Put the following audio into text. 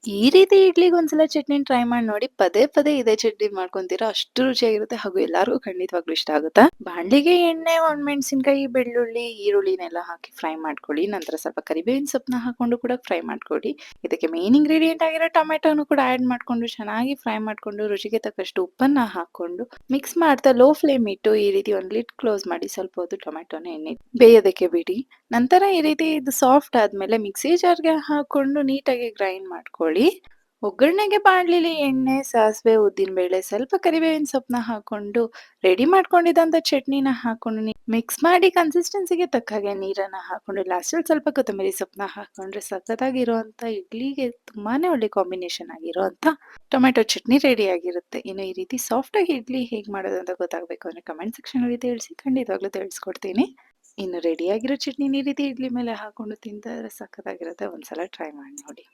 ಈ ರೀತಿ ಇಡ್ಲಿಗೆ ಒಂದ್ಸಲ ಚಟ್ನಿನ ಟ್ರೈ ಮಾಡಿ ನೋಡಿ. ಪದೇ ಪದೇ ಇದೇ ಚಟ್ನಿ ಮಾಡ್ಕೊಂತೀರಾ, ಅಷ್ಟು ರುಚಿಯಾಗಿರುತ್ತೆ ಹಾಗೂ ಎಲ್ಲರಿಗೂ ಖಂಡಿತವಾಗ್ಲೂ ಇಷ್ಟ ಆಗುತ್ತೆ. ಬಾಣ್ಲಿಗೆ ಎಣ್ಣೆ, ಒಣಮೆಣಸಿನಕಾಯಿ, ಬೆಳ್ಳುಳ್ಳಿ, ಈರುಳ್ಳಿನೆಲ್ಲ ಹಾಕಿ ಫ್ರೈ ಮಾಡ್ಕೊಳ್ಳಿ. ನಂತರ ಸ್ವಲ್ಪ ಕರಿಬೇವಿನ ಸೊಪ್ಪನ್ನ ಹಾಕೊಂಡು ಕೂಡ ಫ್ರೈ ಮಾಡ್ಕೊಳ್ಳಿ. ಇದಕ್ಕೆ ಮೇನ್ ಇಂಗ್ರೀಡಿಯೆಂಟ್ ಆಗಿರೋ ಟೊಮೆಟೊನು ಕೂಡ ಆಡ್ ಮಾಡ್ಕೊಂಡು ಚೆನ್ನಾಗಿ ಫ್ರೈ ಮಾಡ್ಕೊಂಡು ರುಚಿಗೆ ತಕ್ಕಷ್ಟು ಉಪ್ಪನ್ನ ಹಾಕೊಂಡು ಮಿಕ್ಸ್ ಮಾಡ್ತಾ ಲೋ ಫ್ಲೇಮ್ ಇಟ್ಟು ಈ ರೀತಿ ಒಂದು ಲಿಡ್ ಕ್ಲೋಸ್ ಮಾಡಿ ಸ್ವಲ್ಪ ಹೊತ್ತು ಟೊಮೆಟೊನ ಎಣ್ಣೆ ಬೇಯೋದಕ್ಕೆ ಬಿಡಿ. ನಂತರ ಈ ರೀತಿ ಇದು ಸಾಫ್ಟ್ ಆದ್ಮೇಲೆ ಮಿಕ್ಸಿ ಜಾರ್‌ಗೆ ಹಾಕೊಂಡು ನೀಟಾಗಿ ಗ್ರೈಂಡ್ ಮಾಡ್ಕೊಳ್ಳಿ. ಒಗ್ಗರಣೆಗೆ ಬಾಣಲಿಲಿ ಎಣ್ಣೆ, ಸಾಸಿವೆ, ಉದ್ದಿನಬೇಳೆ, ಸ್ವಲ್ಪ ಕರಿಬೇವಿನ ಸೊಪ್ಪನ್ನ ಹಾಕೊಂಡು ರೆಡಿ ಮಾಡ್ಕೊಂಡಿದ್ದಂಥ ಚಟ್ನಿನ ಹಾಕೊಂಡು ಮಿಕ್ಸ್ ಮಾಡಿ ಕನ್ಸಿಸ್ಟೆನ್ಸಿಗೆ ತಕ್ಕ ಹಾಗೆ ನೀರನ್ನ ಹಾಕೊಂಡು ಲಾಸ್ಟಲ್ಲಿ ಸ್ವಲ್ಪ ಕೊತ್ತಂಬರಿ ಸೊಪ್ಪನ್ನ ಹಾಕೊಂಡ್ರೆ ಸಖತ್ತಾಗಿರುವಂಥ ಇಡ್ಲಿಗೆ ತುಂಬಾನೇ ಒಳ್ಳೆ ಕಾಂಬಿನೇಷನ್ ಆಗಿರುವಂಥ ಟೊಮೆಟೊ ಚಟ್ನಿ ರೆಡಿ ಆಗಿರುತ್ತೆ. ಇನ್ನು ಈ ರೀತಿ ಸಾಫ್ಟ್ ಆಗಿ ಇಡ್ಲಿ ಹೇಗೆ ಮಾಡೋದು ಅಂತ ಗೊತ್ತಾಗಬೇಕು ಅಂದ್ರೆ ಕಮೆಂಟ್ ಸೆಕ್ಷನ್ ಅಲ್ಲಿ ತಿಳಿಸಿ, ಖಂಡಿತವಾಗ್ಲೂ ತಿಳಿಸ್ಕೊಡ್ತೀನಿ. ಇನ್ನು ರೆಡಿ ಆಗಿರೋ ಚಟ್ನಿನ ಈ ರೀತಿ ಇಡ್ಲಿ ಮೇಲೆ ಹಾಕೊಂಡು ತಿಂತಾ ಇದ್ರೆ ಸಖತ್ತಾಗಿರುತ್ತೆ. ಒಂದ್ಸಲ ಟ್ರೈ ಮಾಡಿ ನೋಡಿ.